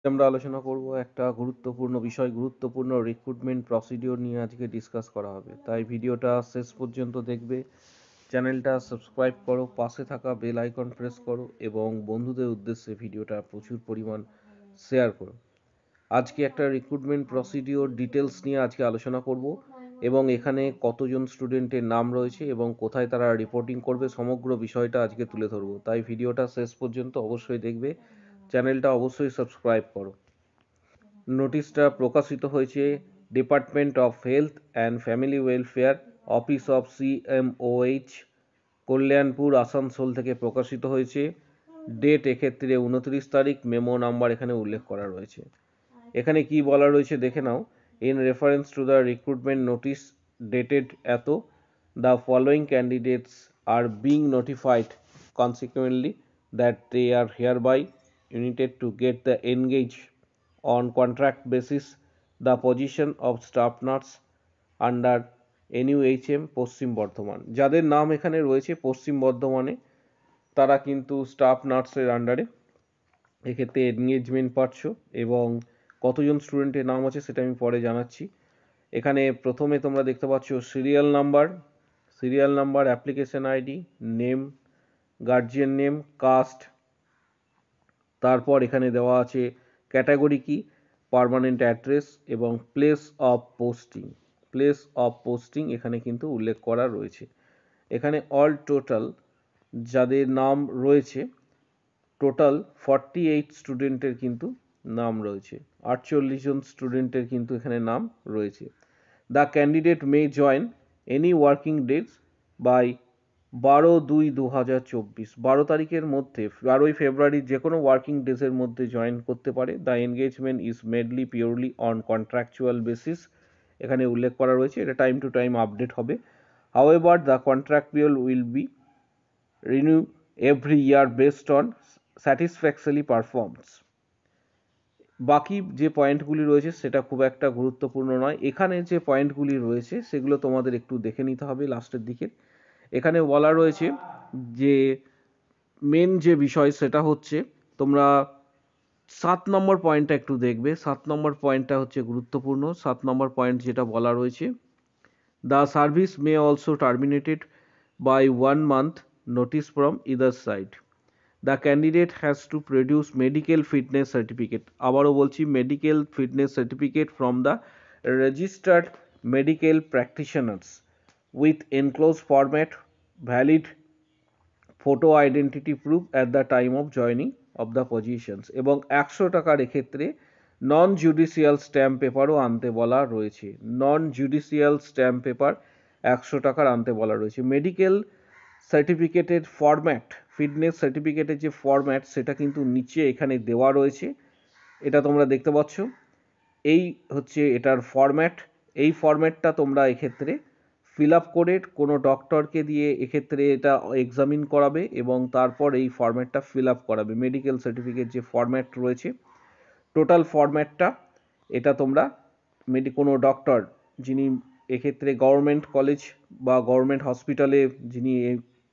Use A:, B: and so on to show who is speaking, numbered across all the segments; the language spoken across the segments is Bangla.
A: আমরা আলোচনা করব একটা গুরুত্বপূর্ণ বিষয়, গুরুত্বপূর্ণ রিক্রুটমেন্ট প্রসিডিওর নিয়ে আজকে ডিসকাস করা হবে। তাই ভিডিওটা শেষ পর্যন্ত দেখবে, চ্যানেলটা সাবস্ক্রাইব করো, পাশে থাকা বেল আইকন প্রেস করো এবং বন্ধুদের উদ্দেশ্যে ভিডিওটা প্রচুর পরিমাণ শেয়ার করো। আজকে একটা রিক্রুটমেন্ট প্রসিডিওর ডিটেলস নিয়ে আজকে আলোচনা করব এবং এখানে কতজন স্টুডেন্টের নাম রয়েছে এবং কোথায় তারা রিপোর্টিং করবে সমগ্র বিষয়টা আজকে তুলে ধরবো। তাই ভিডিওটা শেষ পর্যন্ত অবশ্যই দেখবে, চ্যানেলটা অবশ্যই সাবস্ক্রাইব করো। নোটিশটা প্রকাশিত হয়েছে department of health and family welfare, office of CMOH, Kalyanpur, Asansol থেকে প্রকাশিত হয়েছে। ডেট এক্ষেত্রে 29 তারিখ, মেমো নাম্বার এখানে উল্লেখ করা রয়েছে। এখানে কি বলা রয়েছে দেখে নাও। In reference to the recruitment notice dated এত, the following candidates are being notified consequently that they are hereby united to get the engage on contract basis the position of staff nurse under NUHM পশ্চিম বর্ধমান। যাদের নাম এখানে রয়েছে পশ্চিম বর্ধমানে, তারা কিন্তু স্টাফ নার্সের আন্ডারে এক্ষেত্রে এনগেজমেন্ট পাচ্ছ এবং কতজন স্টুডেন্টের নাম আছে সেটা আমি পরে জানাচ্ছি। এখানে প্রথমে তোমরা দেখতে পাচ্ছ serial number, application ID, name, guardian name, caste, তারপর এখানে দেওয়া আছে ক্যাটাগরি কি, পার্মানেন্ট অ্যাড্রেস এবং প্লেস অফ পোস্টিং এখানে কিন্তু উল্লেখ করা রয়েছে। এখানে অল টোটাল যাদের নাম রয়েছে, টোটাল 48 স্টুডেন্টের কিন্তু নাম রয়েছে, 48 জন স্টুডেন্টের কিন্তু এখানে নাম রয়েছে। The candidate may join any working days by 12/2/2024, 12 তারিখের মধ্যে, 12ই ফেব্রুয়ারি যে কোনো ওয়ার্কিং ডেজের মধ্যে জয়েন করতে পারে। The engagement is merely purely on contractual basis এখানে উল্লেখ করা রয়েছে, এটা টাইম টু টাইম আপডেট হবে। However the contract period will be renew every year based on satisfactory performance. বাকি যে পয়েন্টগুলি রয়েছে সেটা খুব একটা গুরুত্বপূর্ণ নয়। এখানে যে পয়েন্টগুলি রয়েছে সেগুলো তোমাদের একটু দেখে নিতে হবে লাস্টের দিকে। এখানে বলা রয়েছে যে মেন যে বিষয় সেটা হচ্ছে, তোমরা 7 নম্বর পয়েন্টটা একটু দেখবে। 7 নম্বর পয়েন্টটা হচ্ছে গুরুত্বপূর্ণ। 7 নম্বর পয়েন্ট যেটা বলা রয়েছে, the service may also terminated by 1 month notice from either side. The candidate has to produce medical fitness certificate, আবারও বলছি medical fitness certificate from the registered medical practitioners with enclosed format, valid photo identity proof at the time of joining of the positions, এবং 100 টাকার এক্ষেত্রে নন জুডিশিয়াল স্ট্যাম্প পেপারও আনতে বলা রয়েছে। নন জুডিশিয়াল স্ট্যাম্প পেপার 100 টাকার আনতে বলা রয়েছে। মেডিকেল সার্টিফিকেটের ফরম্যাট, ফিটনেস সার্টিফিকেটের যে ফরম্যাট সেটা কিন্তু নিচে এখানে দেওয়া রয়েছে, এটা তোমরা দেখতে পাচ্ছ। এই হচ্ছে এটার ফরম্যাট। এই ফরম্যাটটা তোমরা এক্ষেত্রে ফিল আপ করে কোনো ডক্টরকে দিয়ে এক্ষেত্রে এটা এক্সামিন করাবে এবং তারপর এই ফরম্যাটটা ফিল আপ করাবে। মেডিকেল সার্টিফিকেট যে ফরম্যাট রয়েছে, টোটাল ফরম্যাটটা এটা তোমরা কোনো ডক্টর যিনি এক্ষেত্রে গভর্নমেন্ট কলেজ বা গভর্নমেন্ট হসপিটালে যিনি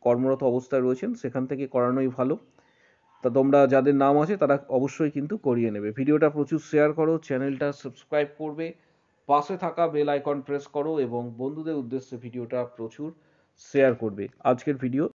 A: কর্মরত অবস্থায় রয়েছেন সেখান থেকে করানোই ভালো। তা তোমরা যাদের নাম আছে তারা অবশ্যই কিন্তু করিয়ে নেবে। ভিডিওটা প্রচুর শেয়ার করো, চ্যানেলটা সাবস্ক্রাইব করবে, পাশে থাকা বেল আইকন প্রেস করো এবং বন্ধুদের উদ্দেশ্যে ভিডিওটা প্রচুর শেয়ার করবে। আজকের ভিডিও